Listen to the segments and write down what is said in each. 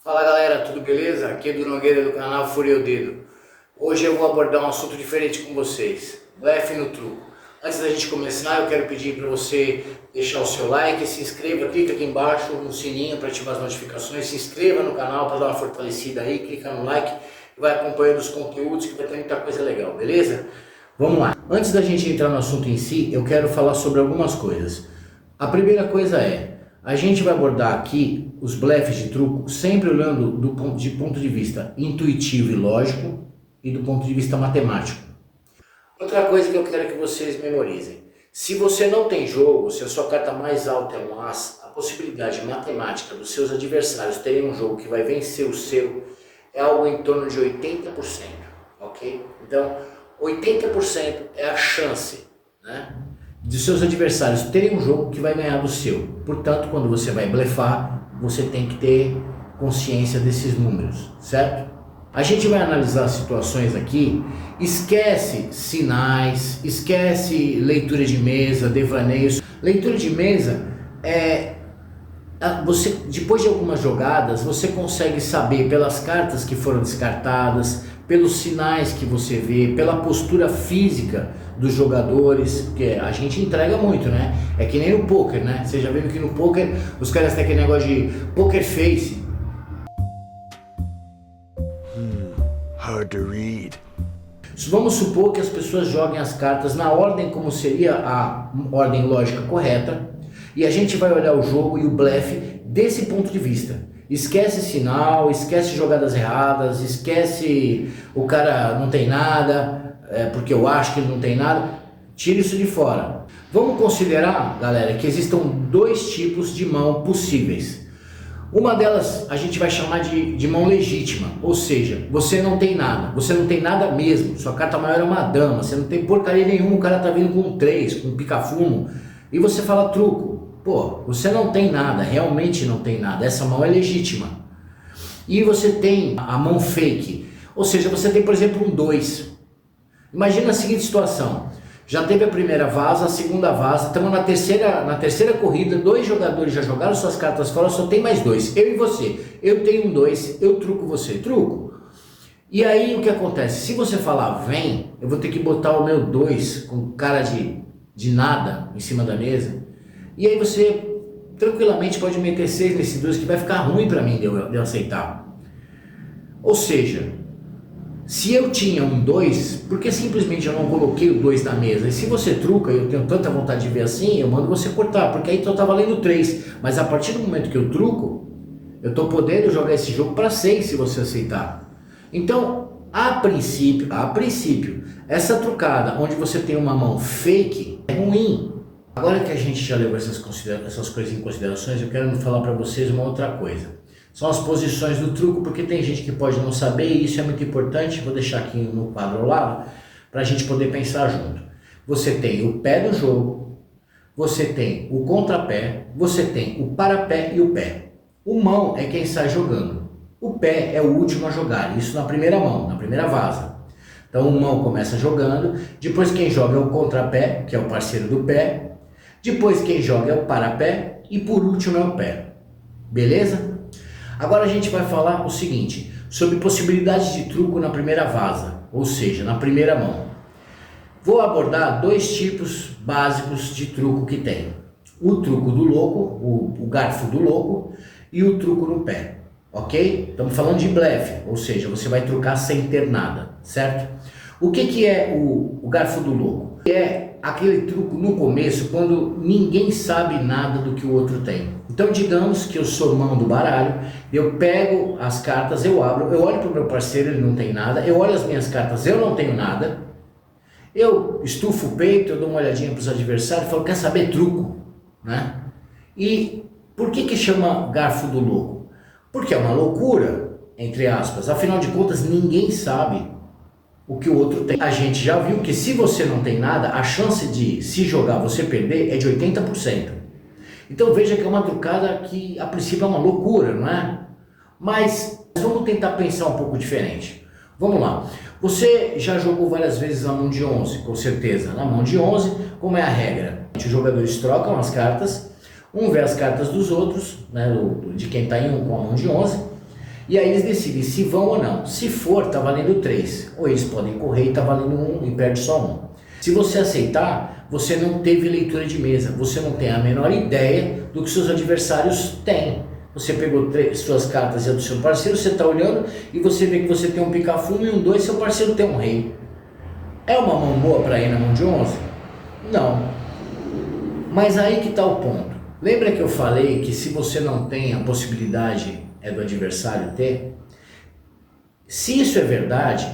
Fala galera, tudo beleza? Aqui é do Nogueira do canal Fúria o Dedo. Hoje eu vou abordar um assunto diferente com vocês, blefe no truco. Antes da gente começar, eu quero pedir para você deixar o seu like, se inscreva, clica aqui embaixo no sininho para ativar as notificações, se inscreva no canal para dar uma fortalecida aí, clica no like e vai acompanhando os conteúdos que vai ter muita coisa legal, beleza? Vamos lá. Antes da gente entrar no assunto em si, eu quero falar sobre algumas coisas. A primeira coisa é, a gente vai abordar aqui os blefes de truco sempre olhando do ponto de vista intuitivo e lógico e do ponto de vista matemático. Outra coisa que eu quero que vocês memorizem. Se você não tem jogo, se a sua carta mais alta é um as, a possibilidade matemática dos seus adversários terem um jogo que vai vencer o seu é algo em torno de 80%, ok? Então, 80% é a chance, né, de seus adversários terem um jogo que vai ganhar do seu. Portanto, quando você vai blefar, você tem que ter consciência desses números, certo? A gente vai analisar situações aqui, esquece sinais, esquece leitura de mesa, devaneios. Leitura de mesa você, depois de algumas jogadas, você consegue saber pelas cartas que foram descartadas, pelos sinais que você vê, pela postura física dos jogadores, porque a gente entrega muito, né? É que nem no poker, né? Você já viu que no poker os caras têm aquele negócio de poker face. Hard to read. Vamos supor que as pessoas joguem as cartas na ordem como seria a ordem lógica correta, e a gente vai olhar o jogo e o blefe desse ponto de vista. Esquece sinal, esquece jogadas erradas, esquece o cara não tem nada, porque eu acho que ele não tem nada. Tira isso de fora. Vamos considerar, galera, que existam dois tipos de mão possíveis. Uma delas a gente vai chamar de mão legítima, ou seja, você não tem nada mesmo, sua carta maior é uma dama, você não tem porcaria nenhuma, o cara tá vindo com 3, com pica-fumo, e você fala truco. Pô, você não tem nada, realmente não tem nada, essa mão é legítima. E você tem a mão fake, ou seja, você tem, por exemplo, um 2. Imagina a seguinte situação, já teve a primeira vaza, a segunda vaza, estamos na terceira corrida, 2 jogadores já jogaram suas cartas fora, só tem mais 2, eu e você. Eu tenho um 2, eu truco você, truco. E aí o que acontece? Se você falar vem, eu vou ter que botar o meu 2 com cara de nada em cima da mesa. E aí você tranquilamente pode meter 6 nesse 2 que vai ficar ruim para mim de eu aceitar. Ou seja, se eu tinha um 2, por que simplesmente eu não coloquei o 2 na mesa? E se você truca, eu tenho tanta vontade de ver assim, eu mando você cortar, porque aí tá valendo 3. Mas a partir do momento que eu truco, eu tô podendo jogar esse jogo para 6 se você aceitar. Então, a princípio, essa trucada onde você tem uma mão fake é ruim. Agora que a gente já levou essas coisas em considerações, eu quero falar para vocês uma outra coisa. São as posições do truco, porque tem gente que pode não saber e isso é muito importante. Vou deixar aqui no quadro ao lado para a gente poder pensar junto. Você tem o pé do jogo, você tem o contrapé, você tem o parapé e o pé. O mão é quem sai jogando. O pé é o último a jogar, isso na primeira mão, na primeira vaza. Então o mão começa jogando, depois quem joga é o contrapé, que é o parceiro do pé, depois quem joga é o parapé e por último é o pé. Beleza? Agora a gente vai falar o seguinte, sobre possibilidades de truco na primeira vaza, ou seja, na primeira mão. Vou abordar 2 tipos básicos de truco que tem. O truco do louco, o garfo do louco e o truco no pé, ok? Estamos falando de blefe, ou seja, você vai trucar sem ter nada, certo? O que é o garfo do louco? É aquele truco no começo quando ninguém sabe nada do que o outro tem. Então digamos que eu sou mão do baralho, eu pego as cartas, eu abro, eu olho para o meu parceiro, ele não tem nada, eu olho as minhas cartas, eu não tenho nada, eu estufo o peito, eu dou uma olhadinha para os adversários e falo, quer saber, truco, né? E por que chama garfo do louco? Porque é uma loucura, entre aspas, afinal de contas ninguém sabe o que o outro tem. A gente já viu que se você não tem nada, a chance de se jogar você perder é de 80%. Então veja que é uma trucada que a princípio é uma loucura, não é? Mas vamos tentar pensar um pouco diferente. Vamos lá. Você já jogou várias vezes na mão de 11, com certeza. Na mão de 11, como é a regra? Os jogadores trocam as cartas, um vê as cartas dos outros, né, de quem está em um com a mão de 11, E aí eles decidem se vão ou não. Se for, tá valendo 3. Ou eles podem correr e tá valendo 1 e perde só 1. Se você aceitar, você não teve leitura de mesa. Você não tem a menor ideia do que seus adversários têm. Você pegou suas cartas e a do seu parceiro, você está olhando e você vê que você tem um pica-fumo e um 2, seu parceiro tem um rei. É uma mão boa para ir na mão de 11? Não. Mas aí que está o ponto. Lembra que eu falei que se você não tem a possibilidade do adversário ter? Se isso é verdade,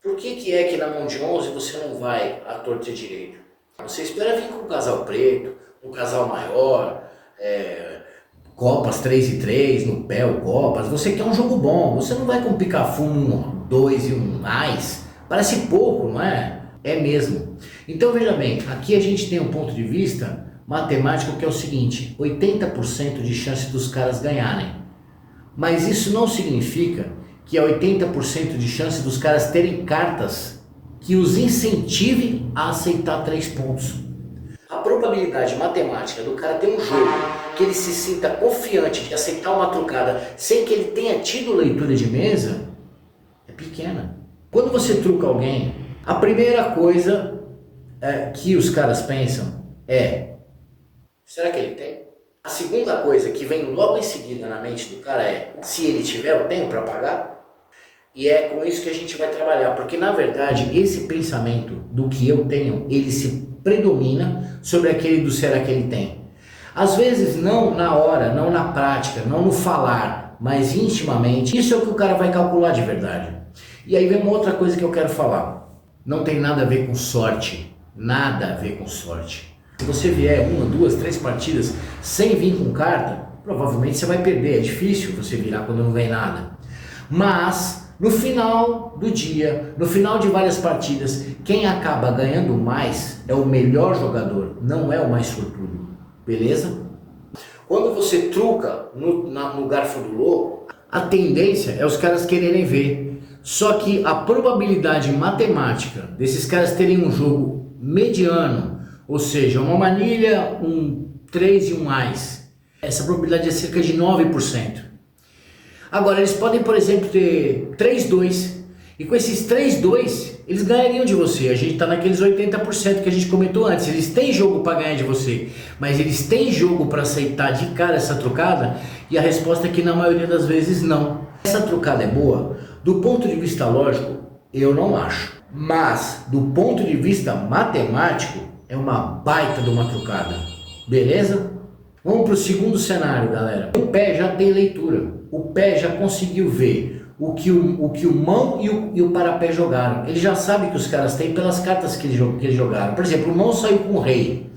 por que é que na mão de 11 você não vai à torta e direito? Você espera vir com um casal preto, um casal maior, copas 3 e 3, no pé ou copas. Você quer um jogo bom, você não vai com pica-fumo 2 e um mais. Parece pouco, não é? É mesmo. Então veja bem, aqui a gente tem um ponto de vista matemático que é o seguinte: 80% de chance dos caras ganharem. Mas isso não significa que é 80% de chance dos caras terem cartas que os incentivem a aceitar 3 pontos. A probabilidade matemática do cara ter um jogo que ele se sinta confiante de aceitar uma trucada sem que ele tenha tido leitura de mesa é pequena. Quando você truca alguém, a primeira coisa que os caras pensam é: será que ele tem? A segunda coisa que vem logo em seguida na mente do cara é: se ele tiver, eu tenho para pagar? E é com isso que a gente vai trabalhar, porque na verdade esse pensamento do que eu tenho, ele se predomina sobre aquele do será que ele tem. Às vezes não na hora, não na prática, não no falar, mas intimamente. Isso é o que o cara vai calcular de verdade. E aí vem uma outra coisa que eu quero falar. Não tem nada a ver com sorte. Nada a ver com sorte. Se você vier 1, 2, 3 partidas sem vir com carta, provavelmente você vai perder. É difícil você virar quando não vem nada. Mas no final do dia, no final de várias partidas, quem acaba ganhando mais é o melhor jogador, não é o mais sortudo. Beleza? Quando você truca no garfo do louco, a tendência é os caras quererem ver. Só que a probabilidade matemática desses caras terem um jogo mediano, ou seja, uma manilha, um 3 e um mais, essa probabilidade é cerca de 9%. Agora, eles podem, por exemplo, ter 3-2, e com esses 3-2, eles ganhariam de você. A gente está naqueles 80% que a gente comentou antes. Eles têm jogo para ganhar de você, mas eles têm jogo para aceitar de cara essa trucada? E a resposta é que na maioria das vezes não. Essa trucada é boa? Do ponto de vista lógico, eu não acho. Mas, do ponto de vista matemático, é uma baita de uma trucada. Beleza? Vamos para o segundo cenário, galera. O pé já tem leitura. O pé já conseguiu ver o que o mão e o parapé jogaram. Ele já sabe que os caras têm pelas cartas que eles jogaram. Por exemplo, o mão saiu com o rei.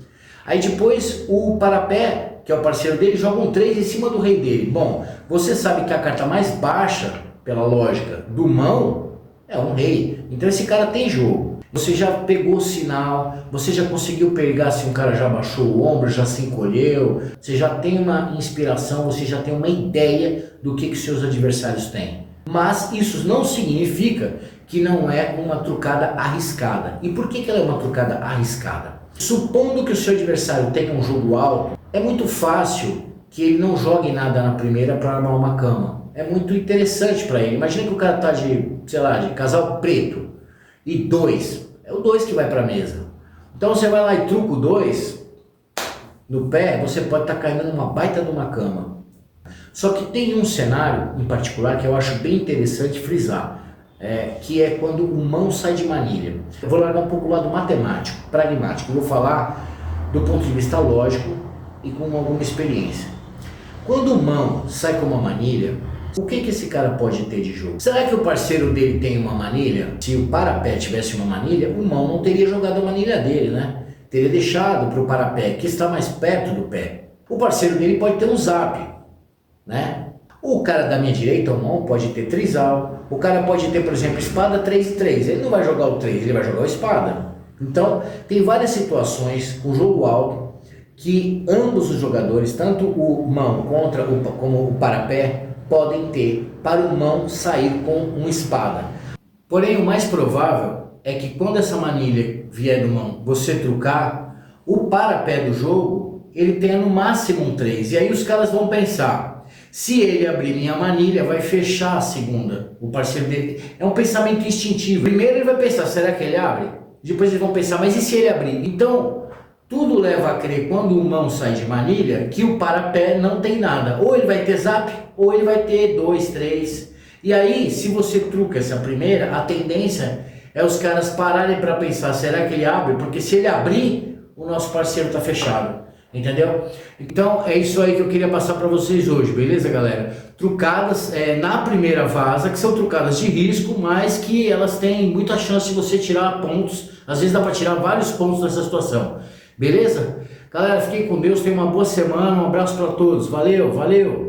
Aí depois o parapé, que é o parceiro dele, joga um 3 em cima do rei dele. Bom, você sabe que a carta mais baixa, pela lógica, do mão é um rei. Então esse cara tem jogo. Você já pegou o sinal, você já conseguiu pegar se um cara já baixou o ombro, já se encolheu, você já tem uma inspiração, você já tem uma ideia do que seus adversários têm. Mas isso não significa que não é uma trucada arriscada. E por que ela é uma trucada arriscada? Supondo que o seu adversário tenha um jogo alto, é muito fácil que ele não jogue nada na primeira para armar uma cama. É muito interessante para ele. Imagina que o cara tá de casal preto e 2. É o 2 que vai para a mesa. Então você vai lá e truca o 2 no pé, você pode estar caindo numa baita de uma cama. Só que tem um cenário em particular que eu acho bem interessante frisar, que é quando o mão sai de manilha. Eu vou largar um pouco o lado matemático, pragmático. Eu vou falar do ponto de vista lógico e com alguma experiência. Quando o mão sai com uma manilha, o que esse cara pode ter de jogo? Será que o parceiro dele tem uma manilha? Se o parapé tivesse uma manilha, o mão não teria jogado a manilha dele, né? Teria deixado para o parapé, que está mais perto do pé. O parceiro dele pode ter um zap, né? O cara da minha direita, o mão, pode ter trisal. O cara pode ter, por exemplo, espada 3 e 3. Ele não vai jogar o 3, ele vai jogar a espada. Então, tem várias situações com jogo alto que ambos os jogadores, tanto o mão como o parapé, podem ter para o mão sair com uma espada. Porém, o mais provável é que quando essa manilha vier do mão, você trucar, o parapé do jogo, ele tenha no máximo um 3. E aí os caras vão pensar, Se ele abrir minha manilha, vai fechar a segunda. O parceiro dele. É um pensamento instintivo. Primeiro ele vai pensar, será que ele abre? Depois eles vão pensar, mas e se ele abrir? Então, tudo leva a crer, quando o mão sai de manilha, que o para-pé não tem nada. Ou ele vai ter zap, ou ele vai ter 2, 3. E aí, se você truca essa primeira, a tendência é os caras pararem para pensar, será que ele abre? Porque se ele abrir, o nosso parceiro está fechado. Entendeu? Então é isso aí que eu queria passar para vocês hoje, beleza, galera? Trucadas na primeira vaza, que são trucadas de risco, mas que elas têm muita chance de você tirar pontos. Às vezes dá para tirar vários pontos nessa situação, beleza? Galera, fiquem com Deus, tenham uma boa semana, um abraço para todos, valeu, valeu!